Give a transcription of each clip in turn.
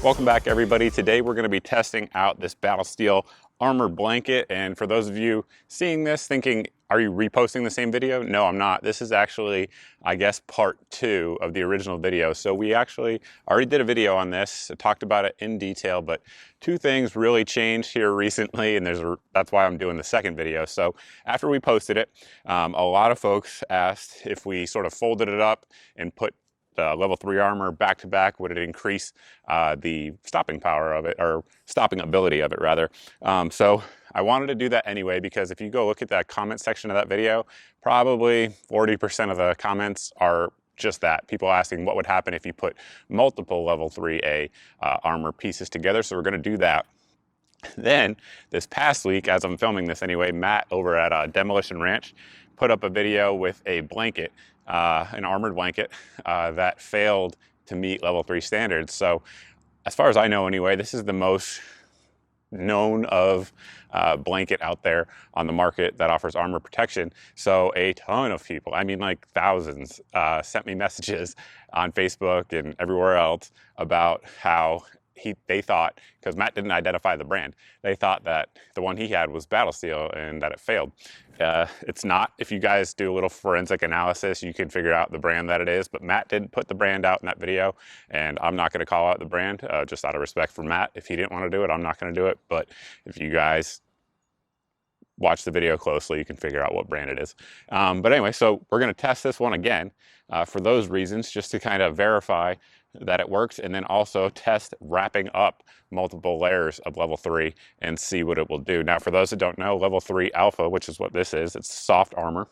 Welcome back, everybody. Today we're going to be testing out this Battle Steel armor blanket, and for those of you seeing this thinking, are you reposting the same video? No, I'm not. This is actually, I guess, part 2 of the original video. So we actually already did a video on this, talked about it in detail, but 2 things really changed here recently, and that's why I'm doing the second video. So after we posted it, a lot of folks asked if we sort of folded it up and put level 3 armor back to back, would it increase the stopping power of it, or stopping ability of it rather. So I wanted to do that anyway, because if you go look at that comment section of that video, probably 40% of the comments are just that, people asking what would happen if you put multiple level 3A armor pieces together. So we're going to do that. Then this past week, as I'm filming this anyway, Matt over at Demolition Ranch put up a video with a blanket, an armored blanket that failed to meet level 3 standards. So as far as I know anyway, this is the most known of blanket out there on the market that offers armor protection. So a ton of people, I mean like thousands, sent me messages on Facebook and everywhere else about how they thought, because Matt didn't identify the brand, they thought that the one he had was Battle Steel and that it failed. It's not. If you guys do a little forensic analysis, you can figure out the brand that it is, but Matt didn't put the brand out in that video, and I'm not going to call out the brand just out of respect for Matt. If he didn't want to do it, I'm not going to do it, but if you guys watch the video closely, you can figure out what brand it is. But anyway, so we're going to test this one again for those reasons, just to kind of verify that it works, and then also test wrapping up multiple layers of level 3 and see what it will do. Now, for those that don't know, level 3 alpha, which is what this is, it's soft armor.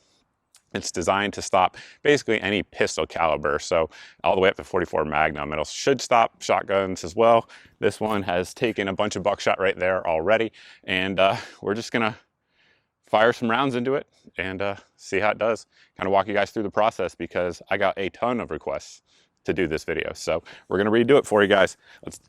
It's designed to stop basically any pistol caliber, so all the way up to 44 Magnum. It should stop shotguns as well. This one has taken a bunch of buckshot right there already, and we're just gonna fire some rounds into it and see how it does. Kind of walk you guys through the process, because I got a ton of requests to do this video, so we're gonna redo it for you guys.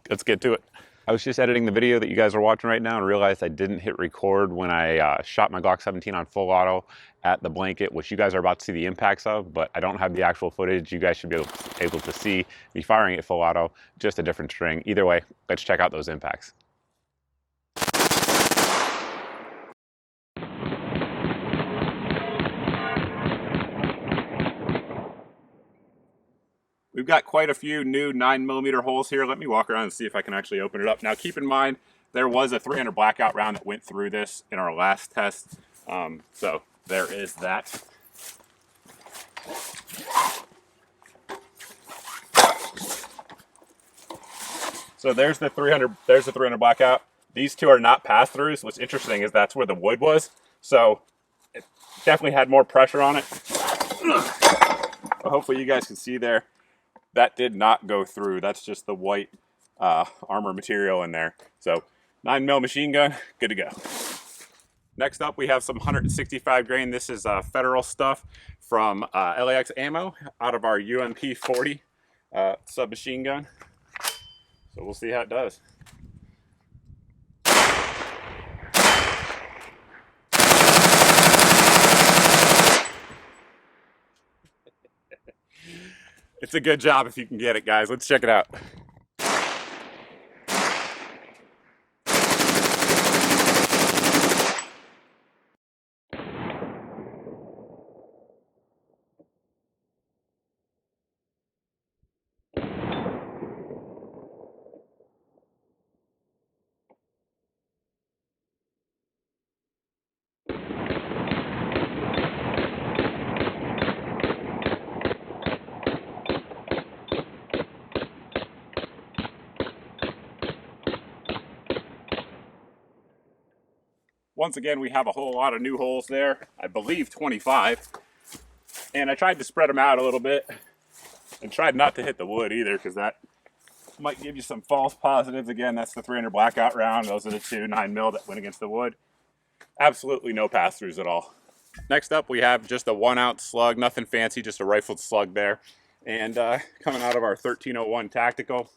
Let's get to it. I was just editing the video that you guys are watching right now and realized I didn't hit record when I shot my Glock 17 on full auto at the blanket, which you guys are about to see the impacts of, but I don't have the actual footage. You guys should be able to see me firing it full auto, just a different string. Either way, let's check out those impacts. We've got quite a few new 9mm holes here. Let me walk around and see if I can actually open it up. Now, keep in mind, there was a 300 blackout round that went through this in our last test. So there is that. So there's the 300 blackout. These two are not pass-throughs. What's interesting is that's where the wood was. So it definitely had more pressure on it. But hopefully you guys can see there. That did not go through. That's just the white armor material in there. So 9mm machine gun, good to go. Next up, we have some 165 grain. This is federal stuff from LAX Ammo out of our UMP 40 submachine gun. So we'll see how it does. It's a good job if you can get it, guys. Let's check it out. Once again, we have a whole lot of new holes there. I believe 25. And I tried to spread them out a little bit and tried not to hit the wood either, because that might give you some false positives. Again, that's the 300 blackout round. Those are the 2 9mm that went against the wood. Absolutely no pass-throughs at all. Next up, we have just a 1-ounce slug. Nothing fancy, just a rifled slug there. And coming out of our 1301 tactical.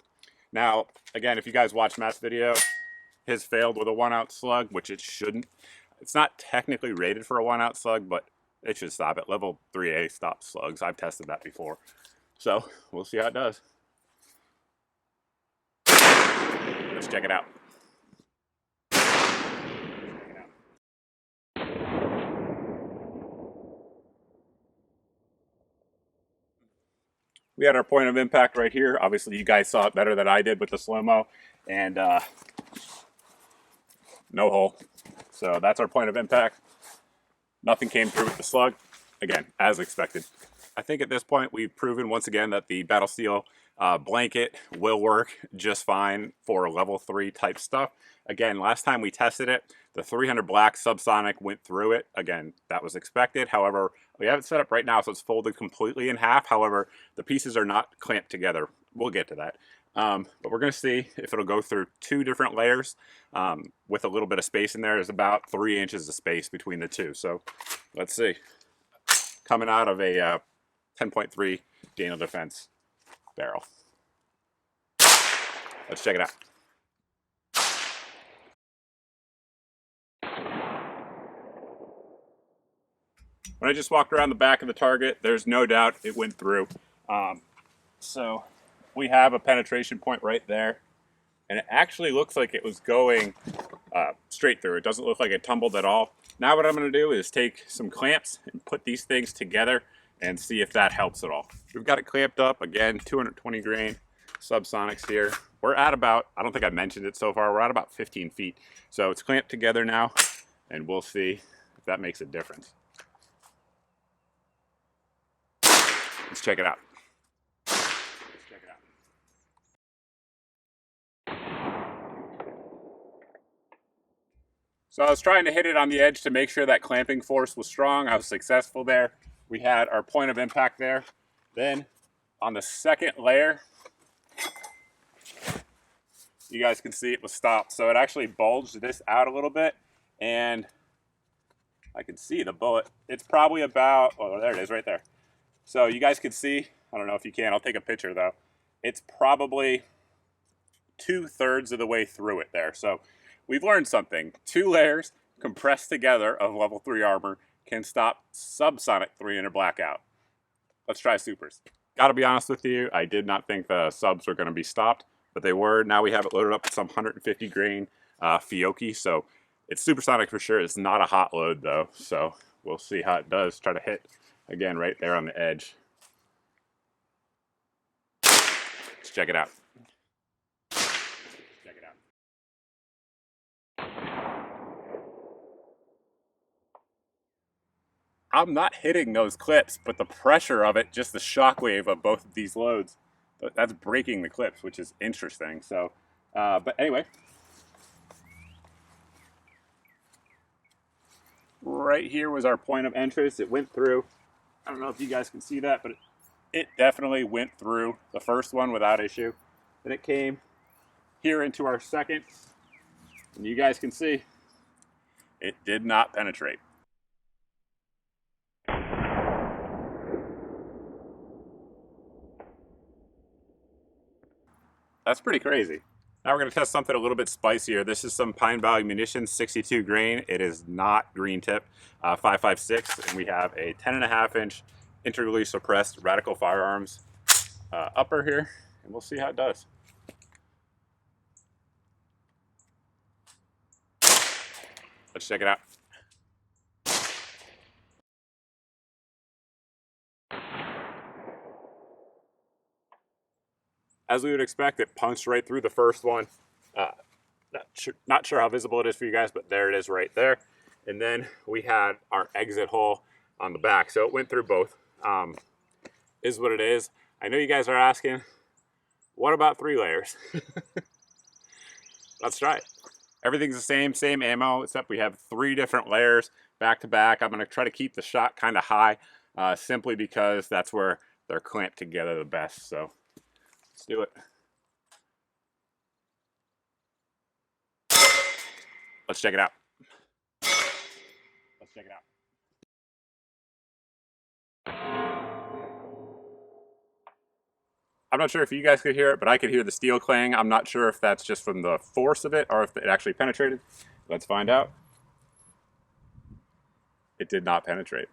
Now, again, if you guys watch Matt's video, his failed with a 1-ounce slug, which it shouldn't. It's not technically rated for a 1-ounce slug, but It should stop it. Level 3A stops slugs. I've tested that before. So we'll see how it does. Let's check it out. We had our point of impact right here. Obviously, you guys saw it better than I did with the slow-mo. And no hole. So that's our point of impact. Nothing came through with the slug. Again, as expected. I think at this point we've proven once again that the Battle Steel blanket will work just fine for level 3 type stuff. Again, last time we tested it, the 300 black Subsonic went through it. Again, that was expected. However, we have it set up right now so it's folded completely in half. However, the pieces are not clamped together. We'll get to that. But we're going to see if it'll go through 2 different layers with a little bit of space in there. There's about 3 inches of space between the 2. So let's see. Coming out of a 10.3 Daniel Defense barrel. Let's check it out. When I just walked around the back of the target, there's no doubt it went through. So we have a penetration point right there, and it actually looks like it was going straight through. It doesn't look like it tumbled at all. Now what I'm going to do is take some clamps and put these things together and see if that helps at all. We've got it clamped up, again, 220 grain Subsonics here. We're at about, I don't think I mentioned it so far, we're at about 15 feet. So it's clamped together now, and we'll see if that makes a difference. Let's check it out. So I was trying to hit it on the edge to make sure that clamping force was strong. I was successful there. We had our point of impact there. Then on the second layer, you guys can see it was stopped. So it actually bulged this out a little bit, and I can see the bullet. It's probably about, oh, there it is right there. So you guys can see, I don't know if you can, I'll take a picture though. It's probably 2/3 of the way through it there. So we've learned something. 2 layers compressed together of level 3 armor can stop Subsonic 300 blackout. Let's try supers. Gotta be honest with you, I did not think the subs were gonna be stopped, but they were. Now we have it loaded up with some 150 grain Fiocchi, so it's supersonic for sure. It's not a hot load though, so we'll see how it does. Try to hit again right there on the edge. Let's check it out. Check it out. I'm not hitting those clips, but the pressure of it, just the shockwave of both of these loads, that's breaking the clips, which is interesting. So, but anyway, right here was our point of entrance. It went through. I don't know if you guys can see that, but it definitely went through the first one without issue. Then it came here into our second, and you guys can see it did not penetrate. That's pretty crazy. Now we're going to test something a little bit spicier. This is some Pine Valley Munitions 62 grain. It is not green tip, 5.56, and we have a 10.5 inch integrally suppressed Radical Firearms upper here, and we'll see how it does. Let's check it out. As we would expect, it punched right through the first one. Not sure how visible it is for you guys, but there it is right there. And then we had our exit hole on the back. So it went through both. Is what it is. I know you guys are asking, what about 3 layers? Let's try it. Everything's the same ammo, except we have 3 different layers back to back. I'm going to try to keep the shot kind of high, simply because that's where they're clamped together the best. So let's do it. Let's check it out. Let's check it out. I'm not sure if you guys could hear it, but I could hear the steel clang. I'm not sure if that's just from the force of it or if it actually penetrated. Let's find out. It did not penetrate.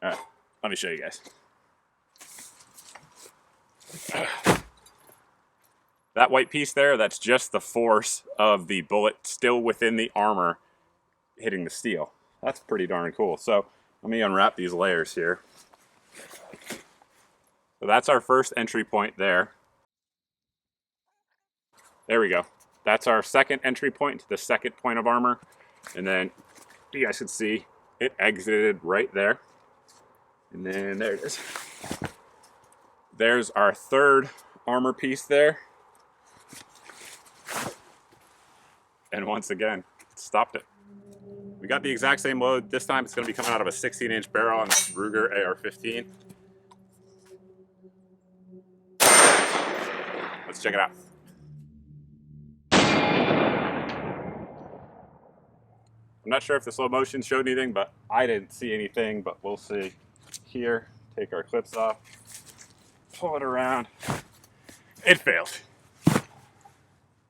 Let me show you guys. That white piece there, that's just the force of the bullet still within the armor hitting the steel. That's pretty darn cool. So let me unwrap these layers here. So that's our first entry point there. There we go. That's our second entry point to the second point of armor. And then you guys can see it exited right there. And then there it is. There's our third armor piece there. And once again, stopped it. We got the exact same load. This time it's going to be coming out of a 16-inch barrel on this Ruger AR-15. Let's check it out. I'm not sure if the slow motion showed anything, but I didn't see anything, but we'll see. Here, take our clips off, pull it around. It failed.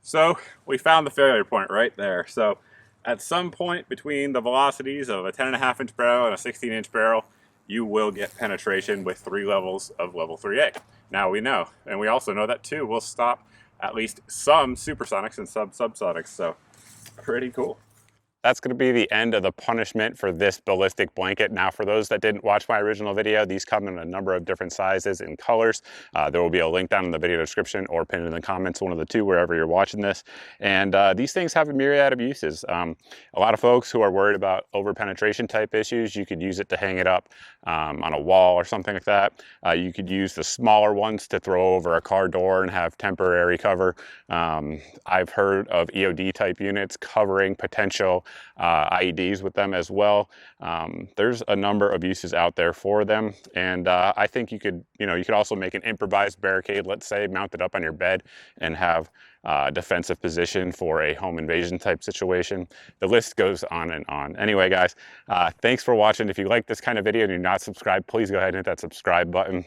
So we found the failure point right there. So at some point between the velocities of a 10.5-inch barrel and a 16-inch barrel, you will get penetration with 3 levels of level 3A. Now we know, and we also know that too will stop at least some supersonics and subsonics, so pretty cool. That's going to be the end of the punishment for this ballistic blanket. Now, for those that didn't watch my original video, these come in a number of different sizes and colors. There will be a link down in the video description or pinned in the comments, one of the two, wherever you're watching this. And these things have a myriad of uses. A lot of folks who are worried about over-penetration type issues, you could use it to hang it up on a wall or something like that. You could use the smaller ones to throw over a car door and have temporary cover. I've heard of EOD type units covering potential IEDs with them as well. There's a number of uses out there for them, and I think you could also make an improvised barricade, let's say, mount it up on your bed and have a defensive position for a home invasion type situation. The list goes on and on. Anyway, guys, thanks for watching. If you like this kind of video and you're not subscribed, please go ahead and hit that subscribe button.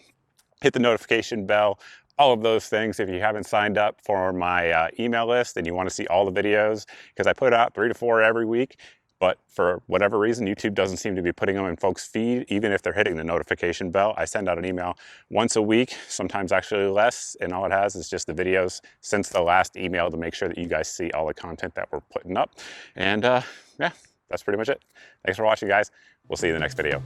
Hit the notification bell, all of those things. If you haven't signed up for my email list and you want to see all the videos, because I put out 3 to 4 every week, but for whatever reason, YouTube doesn't seem to be putting them in folks' feed, even if they're hitting the notification bell. I send out an email once a week, sometimes actually less, and all it has is just the videos since the last email to make sure that you guys see all the content that we're putting up. And yeah, that's pretty much it. Thanks for watching, guys. We'll see you in the next video.